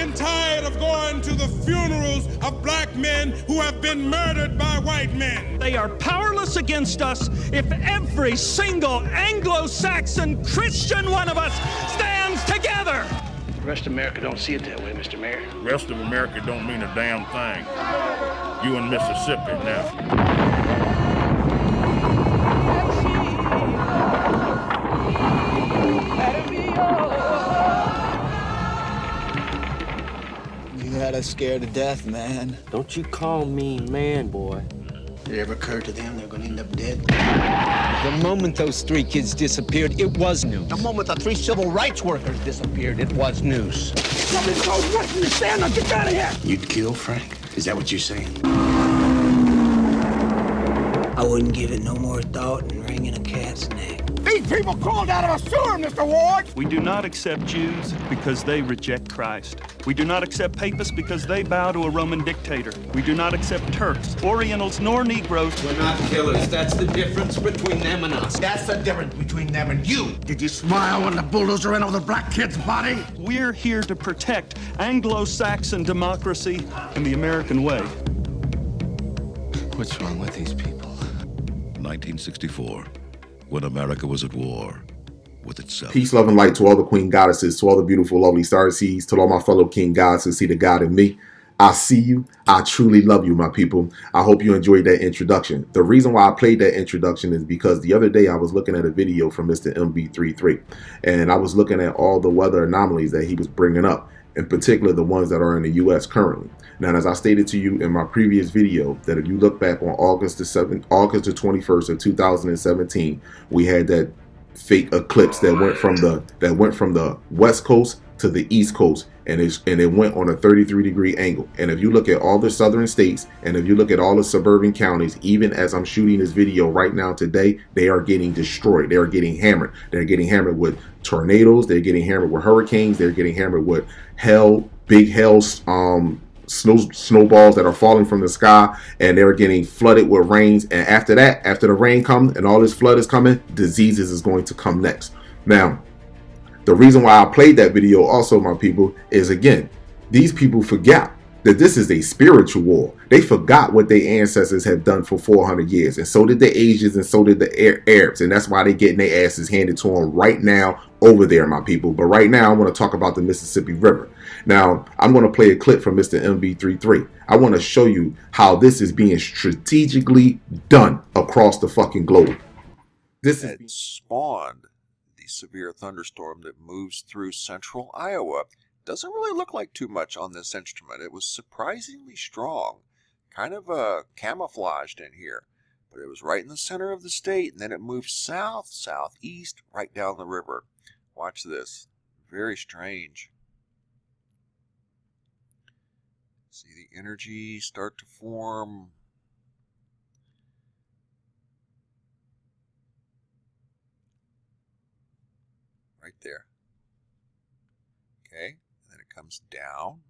and tired of going to the funerals of black men who have been murdered by white men. They are powerless against us if every single Anglo-Saxon Christian one of us stands together. The rest of America don't see it that way, Mr. Mayor. The rest of America don't mean a damn thing. You in Mississippi now. You had us scared to death, man. Don't you call me man, boy. Did it ever occur to them they're gonna end up dead? The moment those 3 kids disappeared, it was news. The moment the 3 civil rights workers disappeared, it was news. Somebody's called Western to stand up. Get out of here. You'd kill Frank? Is that what you're saying? I wouldn't give it no more thought than wringing a cat's neck. These people crawled out of a sewer, Mr. Ward. We do not accept Jews because they reject Christ. We do not accept Papists because they bow to a Roman dictator. We do not accept Turks, Orientals, nor Negroes. We're not killers. That's the difference between them and us. That's the difference between them and you. Did you smile when the bulldozer ran over the black kid's body? We're here to protect Anglo-Saxon democracy and the American way. What's wrong with these people? 1964, when America was at war with itself. Peace, love, and light to all the queen goddesses, to all the beautiful, lovely star seeds, to all my fellow king gods who see the God in me. I see you. I truly love you, my people. I hope you enjoyed that introduction. The reason why I played that introduction is because the other day I was looking at a video from Mr. MB33, and I was looking at all the weather anomalies that he was bringing up, in particular the ones that are in the U.S. currently. Now, as I stated to you in my previous video, that if you look back on August the 21st of 2017, we had that fake eclipse that went from the west coast to the east coast, and it went on a 33-degree angle. And if you look at all the southern states, and if you look at all the suburban counties, even as I'm shooting this video right now today, they are getting destroyed. They are getting hammered. They're getting hammered with tornadoes. They're getting hammered with hurricanes. They're getting hammered with big hail, snowballs that are falling from the sky, and they're getting flooded with rains. And after that, after the rain comes and all this flood is coming, diseases is going to come next. Now, the reason why I played that video also, my people, is again, these people forgot that this is a spiritual war. They forgot what their ancestors have done for 400 years, and so did the Asians, and so did the Arabs, and that's why they're getting their asses handed to them right now over there, my people. But right now, I want to talk about the Mississippi River. Now, I'm going to play a clip from Mr. MB33. I want to show you how this is being strategically done across the fucking globe. This is spawned the severe thunderstorm that moves through central Iowa. Doesn't really look like too much on this instrument. It was surprisingly strong, kind of camouflaged in here, but it was right in the center of the state, and then it moved south, southeast, right down the river. Watch this. Very strange. See the energy start to form. Right there. Okay. Comes down.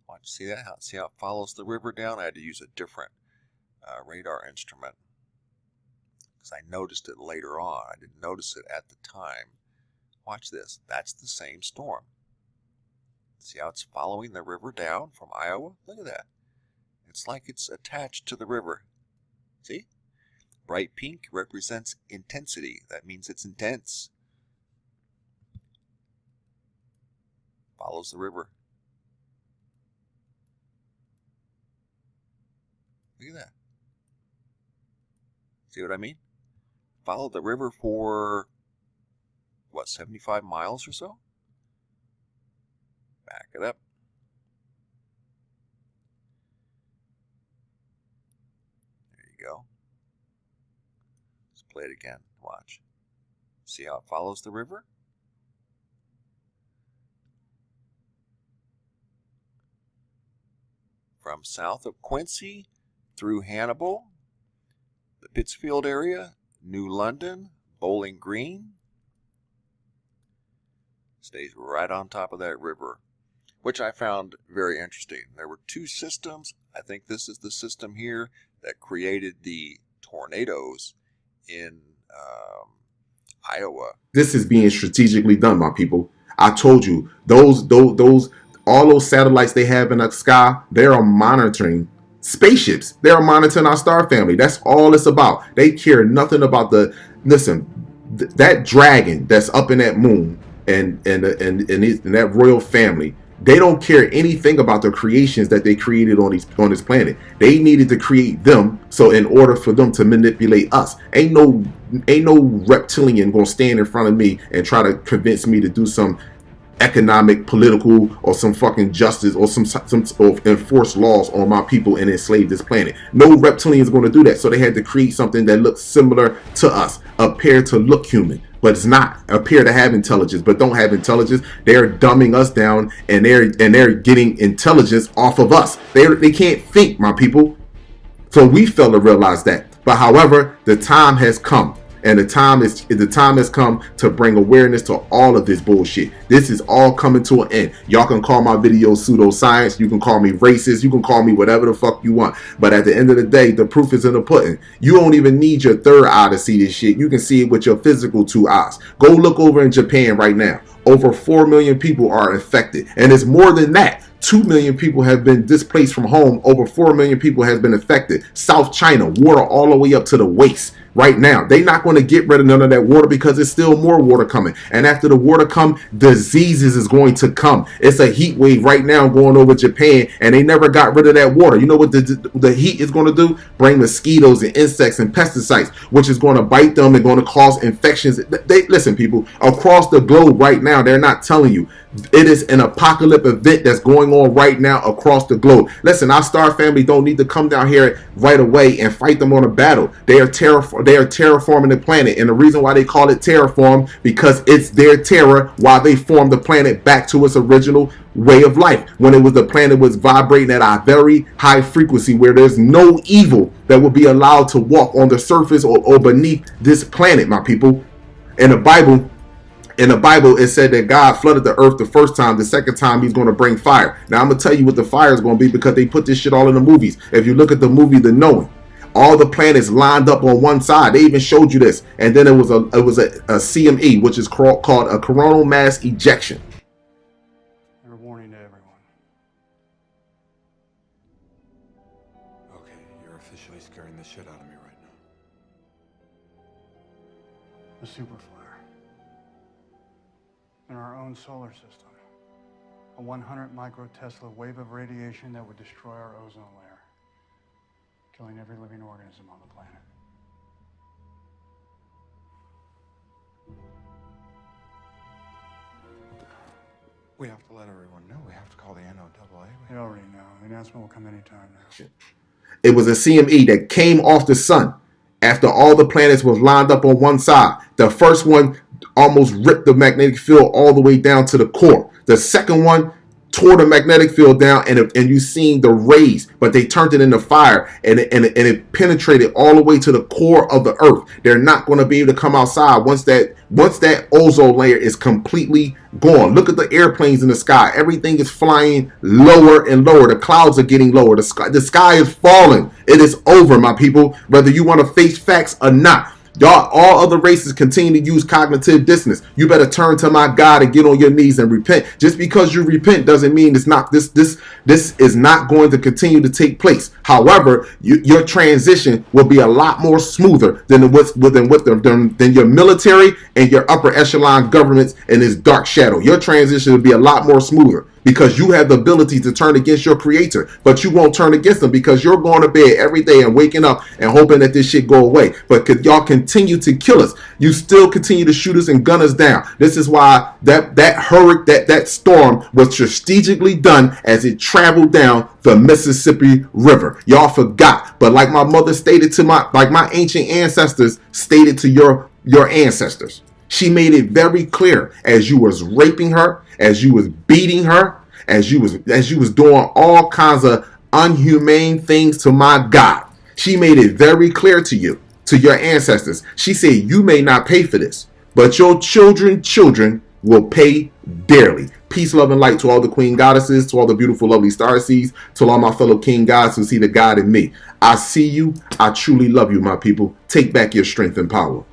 Watch, see that? See how it follows the river down? I had to use a different radar instrument because I noticed it later on. I didn't notice it at the time. Watch this. That's the same storm. See how it's following the river down from Iowa? Look at that. It's like it's attached to the river. See? Bright pink represents intensity. That means it's intense. Follows the river. Look at that. See what I mean? Follow the river for, what, 75 miles or so? Back it up. There you go. Let's play it again. Watch. See how it follows the river? From south of Quincy through Hannibal, the Pittsfield area, New London, Bowling Green. Stays right on top of that river, which I found very interesting. There were 2 systems. I think this is the system here that created the tornadoes in Iowa. This is being strategically done, my people. I told you, all those satellites they have in the sky, they are monitoring spaceships. They are monitoring our star family. That's all it's about. They care nothing about that dragon that's up in that moon and that royal family. They don't care anything about the creations that they created on this planet. They needed to create them, so in order for them to manipulate us, ain't no reptilian gonna stand in front of me and try to convince me to do some economic, political, or some fucking justice, or some enforce laws on my people and enslave this planet. No reptilian is going to do that. So they had to create something that looks similar to us, appear to look human, but it's not. Appear to have intelligence, but don't have intelligence. They're dumbing us down, and they're getting intelligence off of us. They can't think, my people. So we fail to realize that. But however, the time has come. And the time has come to bring awareness to all of this bullshit. This is all coming to an end. Y'all can call my video pseudoscience. You can call me racist. You can call me whatever the fuck you want. But at the end of the day, the proof is in the pudding. You don't even need your third eye to see this shit. You can see it with your physical 2 eyes. Go look over in Japan right now. Over 4 million people are infected. And it's more than that. 2 million people have been displaced from home. Over 4 million people has been affected. South China, water all the way up to the waist. Right now, they're not going to get rid of none of that water because there's still more water coming. And after the water come, diseases is going to come. It's a heat wave right now going over Japan, and they never got rid of that water. You know what the heat is going to do? Bring mosquitoes and insects and pesticides, which is going to bite them and going to cause infections. Listen, people, across the globe right now, they're not telling you. It is an apocalyptic event that's going on right now across the globe. Listen, our star family don't need to come down here right away and fight them on a battle. They are terraforming the planet, and the reason why they call it terraform, because it's their terror while they form the planet back to its original way of life, when the planet was vibrating at a very high frequency where there's no evil that would be allowed to walk on the surface or beneath this planet, my people. In the Bible, it said that God flooded the earth the first time. The second time, he's going to bring fire. Now, I'm going to tell you what the fire is going to be, because they put this shit all in the movies. If you look at the movie The Knowing, all the planets lined up on one side. They even showed you this. And then it was a CME, which is called a coronal mass ejection. A warning to everyone. Okay, you're officially scaring the shit out of me right now. The super flare. In our own solar system, a 100 microtesla wave of radiation that would destroy our ozone layer, killing every living organism on the planet. We have to let everyone know. We have to call the NOAA. They already know. The announcement will come anytime now. It was a CME that came off the sun after all the planets was lined up on one side. The first one almost ripped the magnetic field all the way down to the core. The second one tore the magnetic field down, and you seen the rays, but they turned it into fire, and it penetrated all the way to the core of the earth. They're not going to be able to come outside once that ozone layer is completely gone. Look at the airplanes in the sky. Everything is flying lower and lower. The clouds are getting lower. The sky is falling. It is over, my people, whether you want to face facts or not. Y'all, all other races continue to use cognitive dissonance. You better turn to my God and get on your knees and repent. Just because you repent doesn't mean it's not this is not going to continue to take place. However, your transition will be a lot more smoother than your military and your upper echelon governments in this dark shadow. Your transition will be a lot more smoother, because you have the ability to turn against your creator, but you won't turn against them because you're going to bed every day and waking up and hoping that this shit go away. But y'all continue to kill us. You still continue to shoot us and gun us down. This is why that storm was strategically done as it traveled down the Mississippi River. Y'all forgot, but like my mother stated to my ancient ancestors stated to your ancestors. She made it very clear, as you was raping her, as you was beating her, as you was doing all kinds of unhumane things to my God. She made it very clear to you, to your ancestors. She said, you may not pay for this, but your children will pay dearly. Peace, love, and light to all the queen goddesses, to all the beautiful, lovely starseeds, to all my fellow king gods who see the God in me. I see you. I truly love you, my people. Take back your strength and power.